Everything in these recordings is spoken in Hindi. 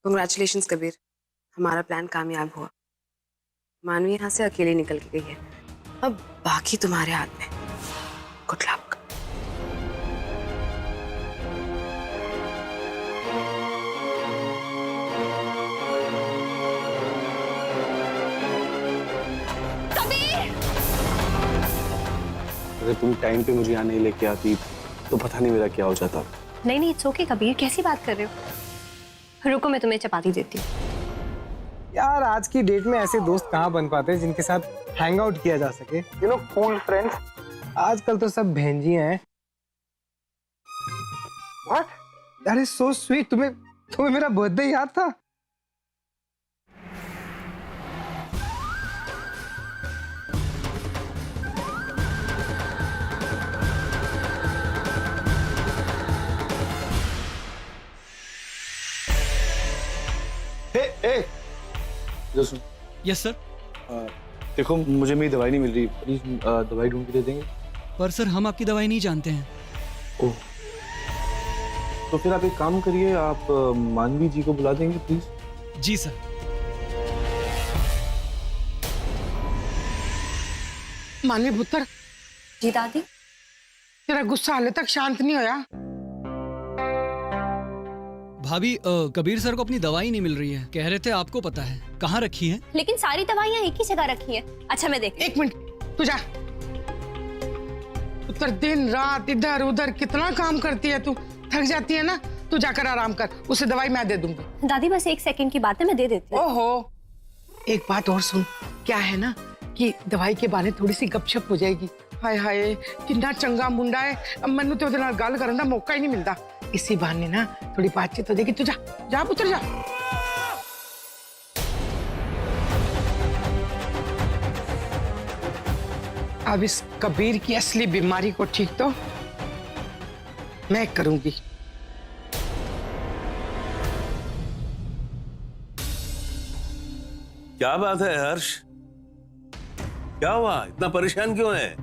कंग्रेचुलेशंस कबीर, हमारा प्लान कामयाब हुआ। मानवी यहाँ से अकेली निकल के गई है, अब बाकी तुम्हारे हाथ में। Good luck. अगर तुम टाइम पे मुझे यहाँ नहीं लेके आती तो पता नहीं मेरा क्या हो जाता। नहीं नहीं, इट्स ओके कबीर, कैसी बात कर रहे हो? रुको मैं तुम्हें चपाती देती हूँ। यार आज की डेट में ऐसे दोस्त कहाँ बन पाते हैं जिनके साथ हैंग आउट किया जा सके, यू नो, कूल फ्रेंड्स। आजकल तो सब बहनजियां हैं। व्हाट? अरे सो स्वीट, तुम्हें मेरा बर्थडे याद था? Yes sir. देखो मुझे मेरी दवाई नहीं मिल रही, प्लीज दवाई ढूंढ के दे देंगे? पर सर हम आपकी दवाई नहीं जानते हैं। ओह, तो फिर आप एक काम करिए, आप मानवी जी को बुला देंगे प्लीज? Ji sir. मानवी पुत्र। जी दादी। तेरा गुस्सा हाले तक शांत नहीं होया? भाभी कबीर सर को अपनी दवाई नहीं मिल रही है, कह रहे थे आपको पता है कहाँ रखी है। लेकिन सारी दवाइयाँ एक ही जगह रखी है। अच्छा मैं देख। एक मिनट, तू जा। पुत्र दिन रात इधर उधर कितना काम करती है तू, थक जाती है ना? तू जाकर आराम कर, उसे दवाई मैं दे दूंगी। दादी बस 1 सेकंड की बात है, मैं दे देती हूँ। ओहो, एक बात और सुन, क्या है ना कि दवाई के बहाने थोड़ी सी गपशप हो जाएगी। हाय हाय कितना चंगा मुंडा है, मैनू तो उहदे नाल गल करन दा मौका ही नहीं मिलता। इसी बहाने ना थोड़ी बातचीत हो जाएगी। तू जा जा पुत्र जा। अब इस कबीर की असली बीमारी को ठीक तो मैं करूंगी। क्या बात है हर्ष, क्या हुआ, इतना परेशान क्यों है?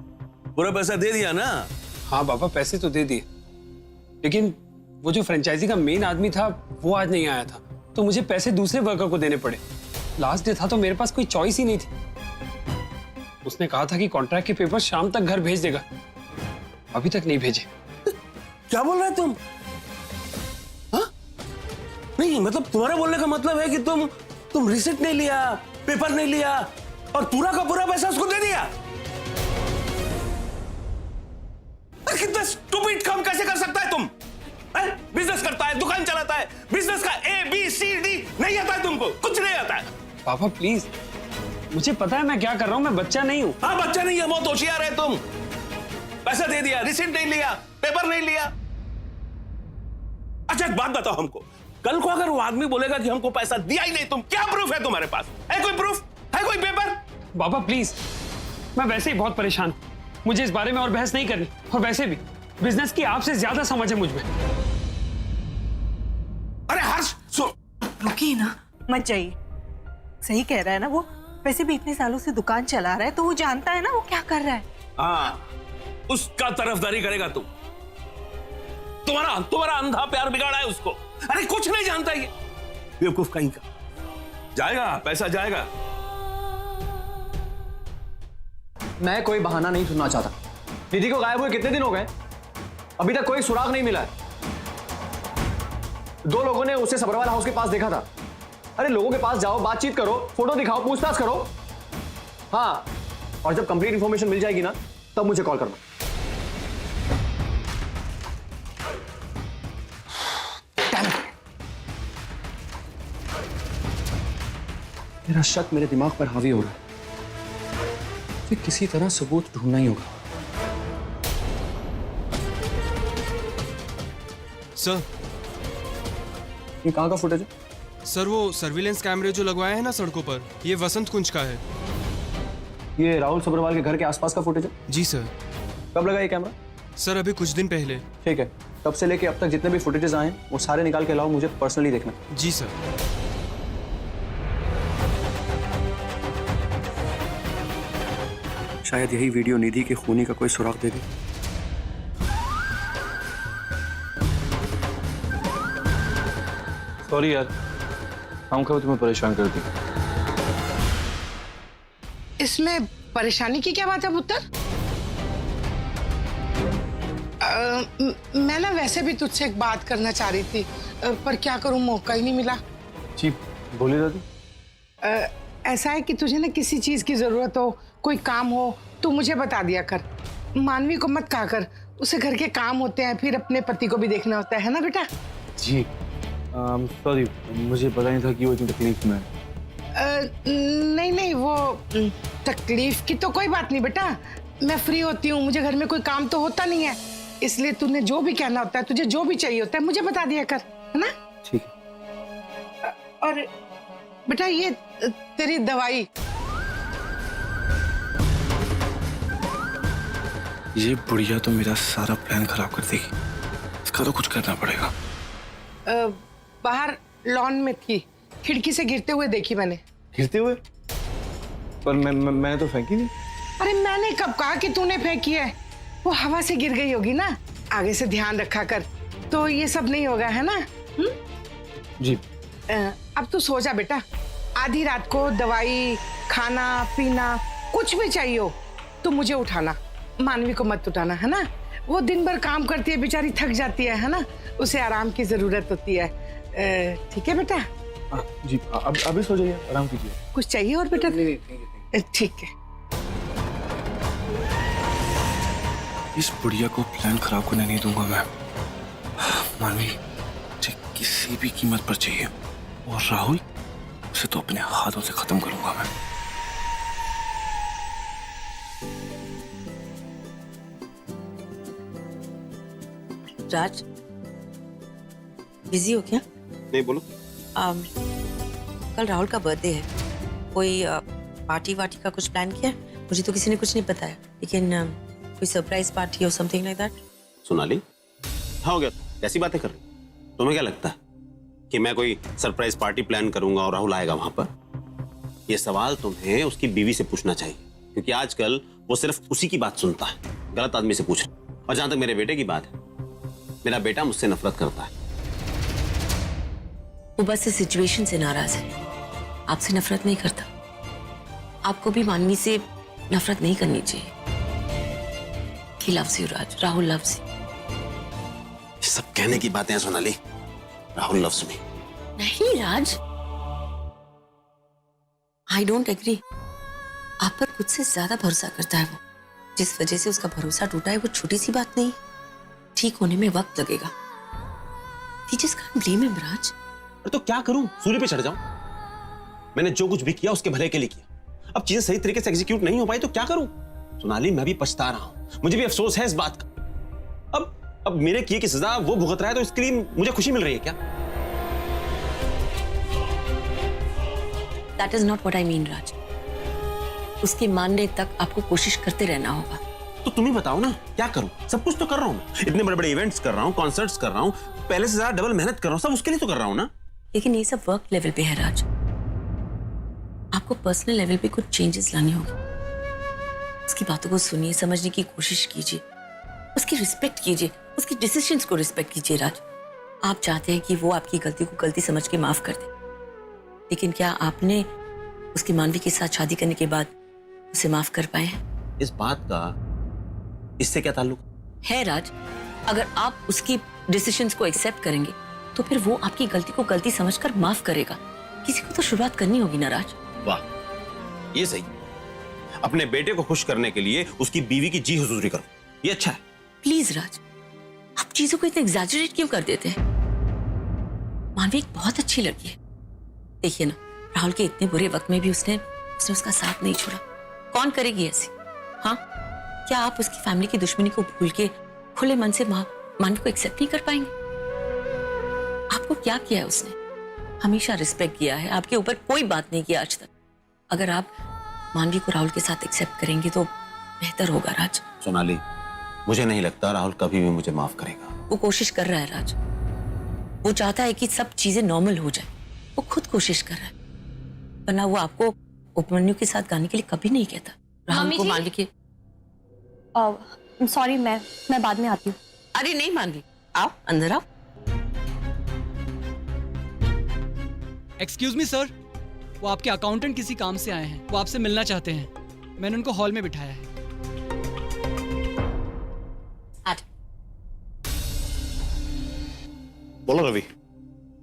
पूरा पैसा दे दिया ना? हाँ पापा, पैसे तो दे दिए, लेकिन वो जो फ्रेंचाइजी का मेन आदमी था वो आज नहीं आया था, तो मुझे पैसे दूसरे वर्कर को देने पड़े। लास्ट डे था तो मेरे पास कोई चॉइस ही नहीं थी। उसने कहा था कि कॉन्ट्रैक्ट के पेपर शाम तक घर भेज देगा, अभी तक नहीं भेजे। क्या बोल रहे तुम? हाँ? नहीं मतलब तुम्हारा बोलने का मतलब है कि तुम रिसिप्ट नहीं लिया, पेपर नहीं लिया और पूरा का पूरा पैसा उसको दे दिया? कितना स्टूपिड काम कैसे कर सकता है तुम? बिजनेस करता है, दुकान चलाता है, बिजनेस का ABCD नहीं आता है तुमको? कुछ नहीं आता है? पापा प्लीज, मुझे पता है मैं क्या कर रहा हूँ, मैं बच्चा नहीं हूँ। हाँ बच्चा नहीं है, बहुत होशियार है तुम। पैसा दे दिया, रिसिप्ट नहीं लिया, पेपर नहीं लिया। अच्छा एक बात बताओ हमको, कल को अगर वो आदमी बोलेगा कि हमको पैसा दिया ही नहीं, तुम क्या प्रूफ है तुम्हारे पास? है कोई प्रूफ? है कोई पेपर? पापा प्लीज, मैं वैसे ही बहुत परेशान हूँ, मुझे इस बारे में और बहस नहीं करनी। और वैसे भी बिजनेस की आपसे ज्यादा समझ है मुझ में। अरे हर्ष रुकिए ना, मत जाइए। सही कह रहा है ना वो, वैसे भी इतने सालों से दुकान चला रहा है तो वो जानता है ना वो क्या कर रहा है। हाँ, उसका तरफदारी करेगा तुम? तुम्हारा अंधा प्यार बिगाड़ा है उसको। अरे कुछ नहीं जानता ये बेवकूफ कहीं का। जाएगा पैसा जाएगा। मैं कोई बहाना नहीं सुनना चाहता। निधि को गायब हुए कितने दिन हो गए, अभी तक कोई सुराग नहीं मिला है। 2 लोगों ने उसे सबरवाल हाउस के पास देखा था। अरे लोगों के पास जाओ, बातचीत करो, फोटो दिखाओ, पूछताछ करो। हाँ, और जब कंप्लीट इंफॉर्मेशन मिल जाएगी ना तब मुझे कॉल करना। मेरा शक मेरे दिमाग पर हावी हो रहा है, फिर किसी तरह सबूत ढूंढना ही होगा। सर, ये कहाँ का फुटेज है? सर वो सर्विलेंस कैमरे जो लगवाए हैं ना सड़कों पर, ये वसंत कुंज का है। ये राहुल सब्रवाल के घर के आसपास का फुटेज है? जी सर। कब लगा ये कैमरा? सर अभी कुछ दिन पहले। ठीक है, तब से लेके अब तक जितने भी फुटेजेस आए हैं वो सारे निकाल के लाओ, मुझे पर्सनली देखना। जी सर। शायद यही वीडियो निधि के खूनी का कोई सुराग दे दे। सॉरी यार, काम का तुम्हें परेशान कर दी। इसमें परेशानी की क्या बात है पुत्र? मैं ना वैसे भी तुझसे एक बात करना चाह रही थी, पर क्या करूं, मौका ही नहीं मिला। जी बोलिए दादी। ऐसा है कि तुझे ना किसी चीज की जरूरत हो, कोई काम हो तो मुझे बता दिया कर। मानवी को मत कहा कर, उसे घर के काम होते हैं, फिर अपने पति को भी देखना होता है ना बेटा। जी सॉरी, मुझे पता नहीं था कि वो इतनी तकलीफ में है। नहीं नहीं, वो तकलीफ की तो कोई बात नहीं बेटा। मैं फ्री होती हूँ, मुझे घर में कोई काम तो होता नहीं है, इसलिए तूने जो भी कहना होता है, तुझे जो भी चाहिए होता है, मुझे बता दिया कर, है ना? ठीक है। और बेटा ये तेरी दवाई। ये बुढ़िया तो मेरा सारा प्लान खराब कर देगी। इसका तो कुछ करना पड़ेगा। बाहर लॉन में थी, खिड़की से गिरते हुए देखी मैंने। गिरते हुए? पर मैंने तो फेंकी नहीं। अरे मैंने कब कहा कि तूने फेंकी है? वो हवा से गिर गई होगी ना। आगे से ध्यान रखा कर, तो ये सब नहीं होगा, है ना? जी। अब तू सो जा बेटा। आधी रात को दवाई, खाना पीना कुछ भी चाहिए हो तो मुझे उठाना, मानवी को मत उठाना, है ना? वो दिन भर काम करती है, बेचारी थक जाती है ना? उसे आराम की जरूरत होती है। ठीक है बेटा? जी अभी सो जाइए, आराम कीजिए। कुछ चाहिए और बेटा? ठीक है। इस बुढ़िया को प्लान खराब करने नहीं दूंगा मैं। मानवी मुझे किसी भी कीमत पर चाहिए, और राहुल उसे तो अपने हाथों से खत्म करूंगा मैं। राज, बिजी हो क्या? नहीं बोलो। कल राहुल का बर्थडे है, कोई पार्टी वार्टी का कुछ प्लान किया? मुझे तो किसी ने कुछ नहीं बताया, लेकिन कोई सरप्राइज पार्टी और समथिंग लाइक दैट। सोनाली, हाँ हो गया, कैसी बातें कर रही? तुम्हें क्या लगता है कि मैं कोई सरप्राइज पार्टी प्लान करूंगा और राहुल आएगा वहां पर? यह सवाल तुम्हें उसकी बीवी से पूछना चाहिए, क्योंकि आजकल वो सिर्फ उसी की बात सुनता है, गलत आदमी से पूछ रहा। और जहां तक मेरे बेटे की बात है, मेरा बेटा मुझसे नफरत करता है। वो बस इस सिचुएशन से नाराज है, आपसे नफरत नहीं करता। आपको भी मानवी से नफरत नहीं करनी चाहिए। He loves you, Raj. Rahul loves you। ये सब कहने की बातें हैं सोनाली। Rahul loves me. नहीं राज, I don't agree। आप पर खुद से ज्यादा भरोसा करता है वो। जिस वजह से उसका भरोसा टूटा है वो छोटी सी बात नहीं, ठीक होने में वक्त लगेगा। We just can't blame him, राज। तो क्या करूं? सूर्य पे चढ़ जाऊं? मैंने जो कुछ भी किया उसके भले के लिए किया। अब चीजें सही तरीके से एग्जीक्यूट नहीं हो पाई तो क्या करूं? सोनाली, मैं भी पछता रहा हूं, मुझे भी अफसोस है इस बात का। अब मेरे किए की सजा वो भुगत रहा है, तो इसके लिए मुझे खुशी मिल रही है क्या? That is not what I mean, राज। उसके मानने तक आपको कोशिश करते रहना होगा। तो तुम ही बताओ ना, क्या करूं? सब कुछ तो कर रहा हूं, इतने बड़े बड़े इवेंट्स कर रहा हूं, कॉन्सर्ट्स कर रहा हूं, पहले से ज्यादा डबल मेहनत कर रहा हूं, सब उसके लिए तो कर रहा हूं ना। लेकिन ये सब वर्क लेवल पे है राज, आपको पर्सनल लेवल पे कुछ चेंजेस लाने होंगे। उसकी बातों को सुनिए, समझने की कोशिश कीजिए, उसकी रिस्पेक्ट कीजिए, उसकी डिसीजंस को रिस्पेक्ट कीजिए। राज, आप चाहते हैं कि वो आपकी गलती को गलती समझ के माफ कर दे, लेकिन क्या आपने उसकी मानवी के साथ शादी करने के बाद उसे माफ कर पाए हैं? इस बात का इससे क्या ताल्लुक है राज? अगर आप उसकी डिसीजंस को एक्सेप्ट करेंगे तो फिर वो आपकी गलती को गलती समझकर माफ करेगा। किसी को तो शुरुआत करनी होगी ना राज। वाह, ये सही। अपने बेटे को खुश करने के लिए उसकी बीवी की जी हुजूरी करो, ये अच्छा है। प्लीज राज, आप चीजों को इतना एग्जैजरेट क्यों कर देते हैं? मानवी एक बहुत अच्छी लड़की है। देखिए ना, राहुल के इतने बुरे वक्त में भी उसने उसका साथ नहीं छोड़ा। कौन करेगी ऐसी? हाँ, क्या आप उसकी फैमिली की दुश्मनी को भूल के खुले मन से मानवी को एक्सेप्ट नहीं कर पाएंगे? आपको क्या किया है उसने? हमेशा रिस्पेक्ट किया है, आपके ऊपर कोई बात नहीं किया आज तक। अगर आप मानवी को राहुल के साथ एक्सेप्ट करेंगे तो बेहतर होगा राज। सोनाली, मुझे नहीं लगता राहुल कभी भी मुझे माफ करेगा। वो कोशिश कर रहा है राज, वो चाहता है कि सब चीजें नॉर्मल हो जाए। वो खुद कोशिश कर रहा है, वरना वो आपको उपमन्यु के साथ गाने के लिए कभी नहीं कहता। राहुल को मानवी के सॉरी, मैं बाद में आती हूँ। अरे नहीं मानवी, आओ अंदर आओ। एक्सक्यूज मी सर, वो आपके अकाउंटेंट किसी काम से आए हैं, वो आपसे मिलना चाहते हैं। मैंने उनको हॉल में बिठाया है। बोलो रवि।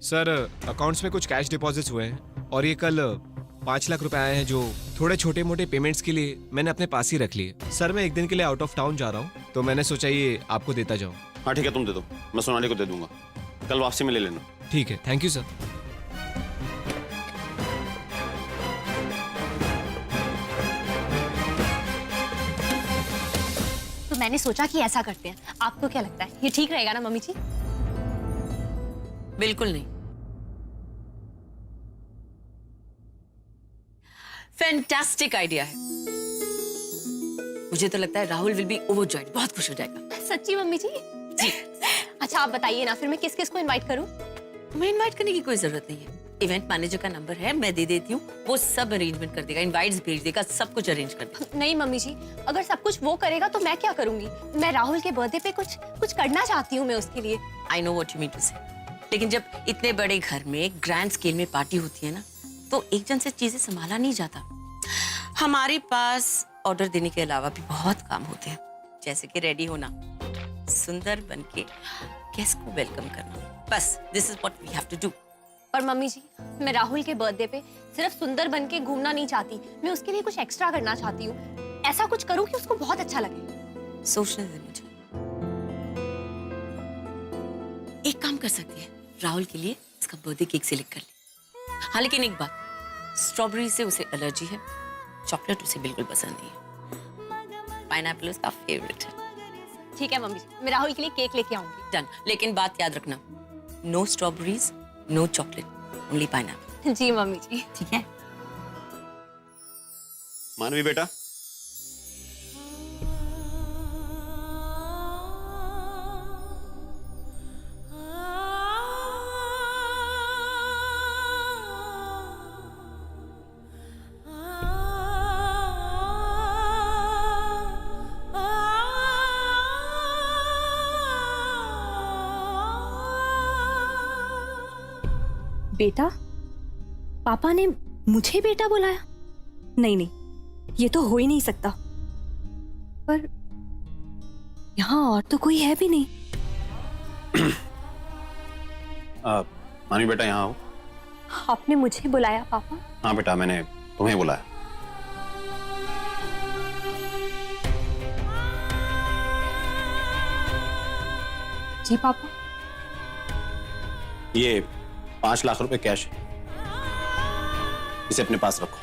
सर अकाउंट्स में कुछ कैश डिपॉजिट्स हुए हैं और ये कल 5 लाख रुपए आए हैं जो थोड़े छोटे मोटे पेमेंट्स के लिए मैंने अपने पास ही रख लिए। सर मैं एक दिन के लिए आउट ऑफ टाउन जा रहा हूँ तो मैंने सोचा ये आपको देता जाऊँ। हाँ ठीक है, तुम दे दो, मैं सोनाली को दे दूंगा, कल वापसी में ले लेना। ठीक है, थैंक यू सर। तो मैंने सोचा कि ऐसा करते हैं, आपको क्या लगता है ये ठीक रहेगा ना मम्मी जी? बिल्कुल नहीं। फैंटास्टिक आइडिया है। मुझे तो लगता है राहुल विल बी ओवरजॉयड, बहुत खुश हो जाएगा। सच्ची मम्मी जी? जी। अच्छा आप बताइए ना, फिर मैं किस किस को इनवाइट करूं? तुम्हें इनवाइट करने की कोई जरूरत नहीं है। इवेंट मैनेजर का नंबर है, मैं दे देती हूँ, वो सब अरेंजमेंट कर देगा, इनवाइट्स भेज देगा, सब कुछ अरेंज कर देगा। नहीं मम्मी जी, अगर सब कुछ वो करेगा तो मैं क्या करूंगी? मैं राहुल के बर्थडे पे कुछ करना चाहती हूँ मैं उसके लिए। I know what you mean to say, लेकिन जब इतने बड़े घर में ग्रैंड स्केल में पार्टी होती है ना, तो एक जन से चीजें संभाला नहीं जाता। हमारे पास ऑर्डर देने के अलावा भी बहुत काम होते हैं, जैसे कि रेडी होना, सुंदर बनके गेस्ट को वेलकम करना। बस this is what we have to do. पर मम्मी जी, मैं राहुल के बर्थडे पे सिर्फ सुंदर बन के घूमना नहीं चाहती, मैं उसके लिए कुछ एक्स्ट्रा करना चाहती हूँ। ऐसा कुछ करूँ कि उसको बहुत अच्छा लगे। सोचने दे मुझे। एक काम कर सकती है, राहुल के लिए इसका बर्थडे केक सिलेक्ट कर ले। हाँ लेकिन एक बात, स्ट्रॉबेरी से उसे एलर्जी है, चॉकलेट उसे बिल्कुल पसंद नहीं है, पाइनएप्पल उसका फेवरेट है। ठीक है मम्मी जी, मैं राहुल के लिए केक लेके आऊंगी। डन। लेकिन बात याद रखना, no strawberries, no chocolate, only pineapple. जी मम्मी जी। ठीक है। मानवी बेटा, बेटा? पापा ने मुझे बेटा बुलाया? नहीं नहीं, ये तो हो ही नहीं सकता। पर यहाँ और तो कोई है भी नहीं। मानवी बेटा यहाँ आओ। आपने मुझे बुलाया पापा? हाँ बेटा, मैंने तुम्हें बुलाया। जी पापा। ये 5 लाख रुपए कैश है, इसे अपने पास रखो।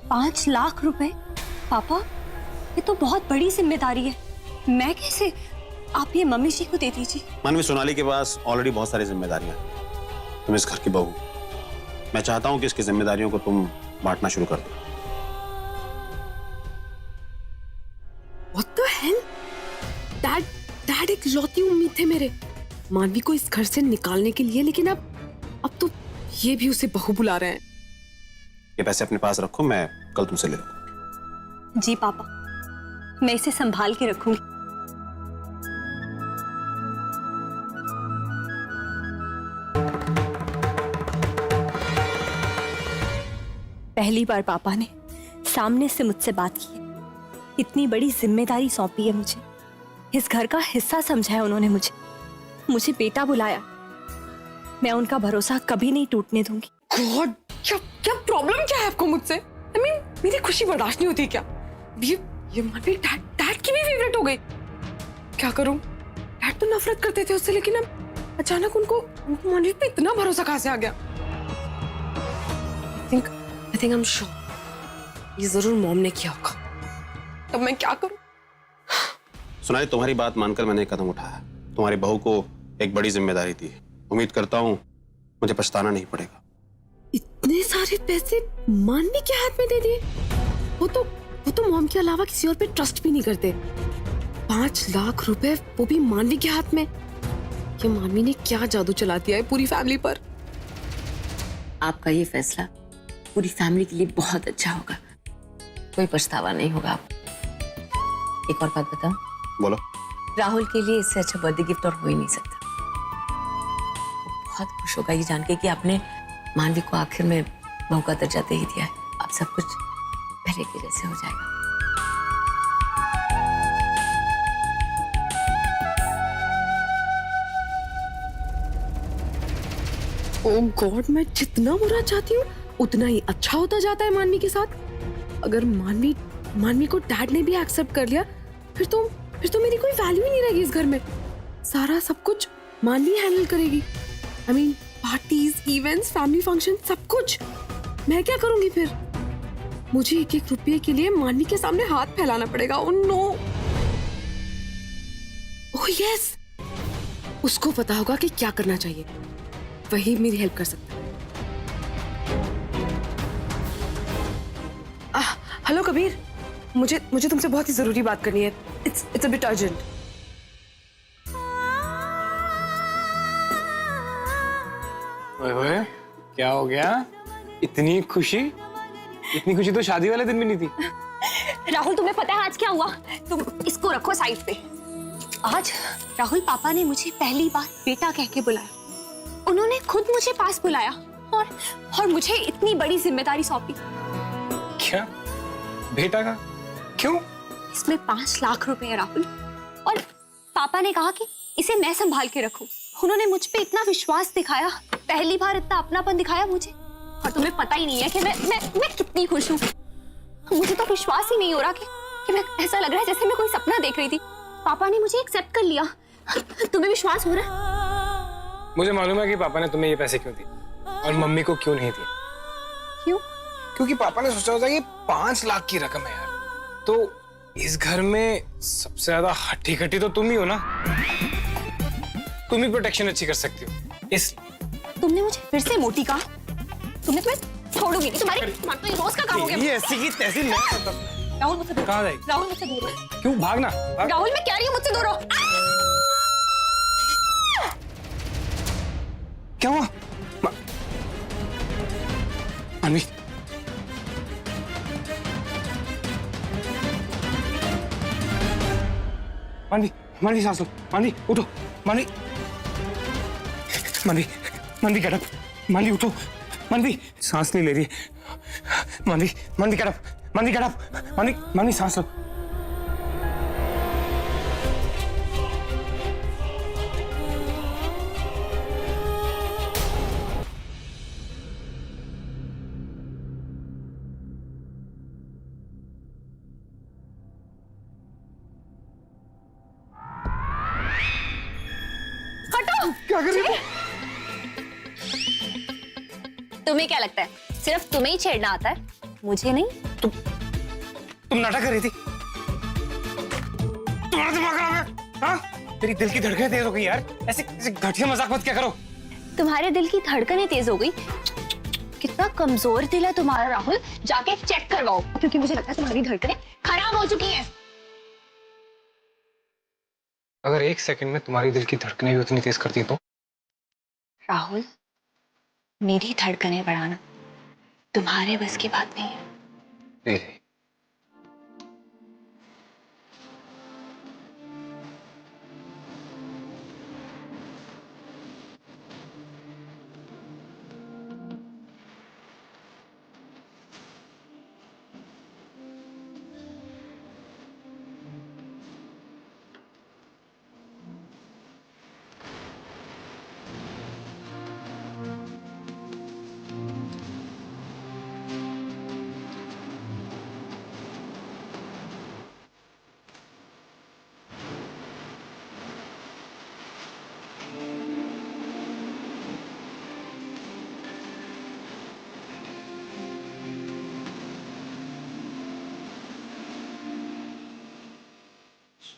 $5 लाख रुपए? पापा, ये तो बहुत बड़ी जिम्मेदारी है। मैं कैसे? आप ये मम्मी जी को दे दीजिए। मानवी, सोनाली के पास ऑलरेडी बहुत सारी जिम्मेदारियां हैं। तुम इस घर की बहू, मैं चाहता हूं कि इसकी जिम्मेदारियों को तुम बांटना शुरू कर दो। What the hell? डैड एक लौती उम्मीद थे मेरे मानवी को इस घर से निकालने के लिए, लेकिन अब तो ये भी उसे बहू बुला रहे हैं। ये पैसे अपने पास रखो, मैं कल तुमसे ले लूंगा। जी पापा, मैं इसे संभाल के रखूंगी। पहली बार पापा ने सामने से मुझसे बात की है। इतनी बड़ी जिम्मेदारी सौंपी है मुझे, इस घर का हिस्सा समझा है उन्होंने मुझे बेटा बुलाया। मैं उनका भरोसा कभी नहीं टूटने दूंगी। गॉड, क्या प्रॉब्लम क्या है आपको मुझसे? I mean, मेरी खुशी बर्दाश्त नहीं होती क्या? ये मानवी डैड की भी फेवरेट हो गई। क्या करूं? डैड तो नफरत करते थे उससे, लेकिन अब अचानक उनको मानवी पे इतना भरोसा कहां से आ गया? I think I'm sure ये जरूर मॉम ने किया होगा। तब मैं क्या करूं? सोनाली, तुम्हारी बात मानकर मैंने एक कदम उठाया। तुम्हारी बहू को एक बड़ी जिम्मेदारी दी है। उम्मीद करता हूं मुझे पछताना नहीं पड़ेगा। इतने सारे पैसे मानवी के हाथ में दे दिए? वो तो मॉम के अलावा किसी और पे ट्रस्ट भी नहीं करते। 5 लाख रुपए, वो भी मानवी के हाथ में। ये मानवी ने क्या जादू चला दिया है पूरी फैमिली पर। आपका ये फैसला पूरी फैमिली के लिए बहुत अच्छा होगा, कोई पछतावा नहीं होगा आप। एक और बात बताऊं? बोलो। राहुल के लिए इससे अच्छा बर्थडे गिफ्ट और हो ही नहीं सकता। वो बहुत खुश होगा ये जान के कि आपने मानवी को आखिर में बहू का दर्जा दे ही दिया है। अब सब कुछ पहले के जैसे हो जाएगा। ओह गॉड, मैं जितना बुरा चाहती हूँ उतना ही अच्छा होता जाता है मानवी के साथ। अगर मानवी को डैड ने भी एक्सेप्ट कर लिया फिर तो मेरी कोई वैल्यू ही नहीं रहेगी इस घर में। सारा सब कुछ मानवी हैंडल करेगी। I mean parties, events, family function, सब कुछ। मैं क्या करूंगी फिर? मुझे एक एक रुपये के लिए मानवी के सामने हाथ फैलाना पड़ेगा। ओह नो, ओह यस, उसको पता होगा कि क्या करना चाहिए, वही मेरी हेल्प कर सकता है। हेलो कबीर, मुझे तुमसे बहुत ही जरूरी बात करनी है। It's a bit urgent. ओए क्या हो गया? इतनी खुशी तो शादी वाले दिन भी नहीं थी। राहुल, तुम्हें पता है आज क्या हुआ? तुम इसको रखो साइड पे। आज राहुल पापा ने मुझे पहली बार बेटा कह के बुलाया। उन्होंने खुद मुझे पास बुलाया और मुझे इतनी बड़ी जिम्मेदारी सौंपी। क्या? बेटा का? क्यों? इसमें 5 लाख रुपए है राहुल, और पापा ने कहा कि इसे मैं संभाल के रखूं। उन्होंने मुझ पे इतना विश्वास दिखाया, पहली बार इतना अपनापन दिखाया मुझे, और तुम्हें पता ही नहीं है कि मैं कितनी खुश हूँ। मुझे तो विश्वास ही नहीं हो रहा कि मैं, ऐसा लग रहा है जैसे मैं कोई सपना देख रही थी। पापा ने मुझे एक्सेप्ट कर लिया। तुम्हें विश्वास हो रहा है? मुझे मालूम है कि पापा ने तुम्हें ये पैसे क्यों दिए और मम्मी को क्यों नहीं दिए। क्यों? क्योंकि पापा ने सोचा होता कि 5 लाख की रकम है यार, तो इस घर में सबसे ज्यादा हट्टी खट्टी तो तुम ही हो ना, तुम ही प्रोटेक्शन अच्छी कर सकती हो। इस तुमने मुझे फिर से मोटी कहा। तुम्हें छोड़ूंगी नहीं। तुम्हारी तो ये रोज का काम हो गया। ये ऐसी की तैसी नहीं। राहुल मुझसे दूर। कहाँ जाएगी? राहुल मुझसे दूर रहो। क्यों भागना? राहुल मैं कह रही हूँ मुझसे दूर रहो। क्या हुआ? मानवी, मानवी सांस लो। मानवी उठो। मानवी गेट अप। मानवी उठो। मानवी सांस नहीं ले रही। मानवी गेट अप। मानवी सांस लो। क्या कर रही हो? तुम्हें क्या लगता है सिर्फ तुम्हें ही छेड़ना आता है, मुझे नहीं? तुम नाटक कर रही थी। तुम्हारा दिमाग खराब है? हाँ? तेरी दिल की धड़कनें तेज हो गई यार। ऐसे घटिया मजाक मत क्या करो। तुम्हारे दिल की धड़कनें तेज हो गई? कितना कमजोर दिल है तुम्हारा राहुल, जाके चेक करवाओ, क्योंकि मुझे लगता है तुम्हारी धड़कनें खराब हो चुकी हैं। अगर 1 सेकंड में तुम्हारी दिल की धड़कनें भी उतनी तेज करती तो? राहुल, मेरी धड़कनें बढ़ाना तुम्हारे बस की बात नहीं है। नहीं।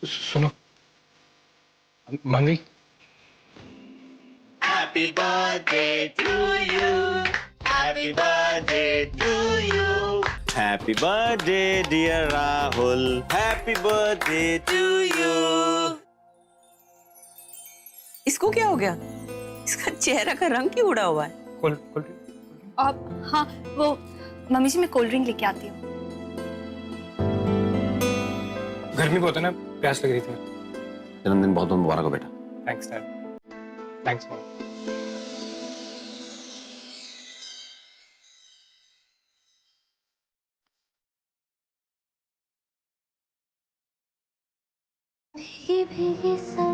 सुनो मानवी, Happy birthday to you. Happy birthday to you. Happy birthday dear Rahul. Happy birthday to you. इसको क्या हो गया? इसका चेहरा का रंग क्यों उड़ा हुआ है? हाँ वो मम्मी जी मैं कोल्ड ड्रिंक लेके आती हूँ। गर्मी बहुत है ना, प्यास लग रही थी। जन्मदिन बहुत बहुत मुबारक हो बेटा। Thanks dad. Thanks mom. भीगी भीगी सा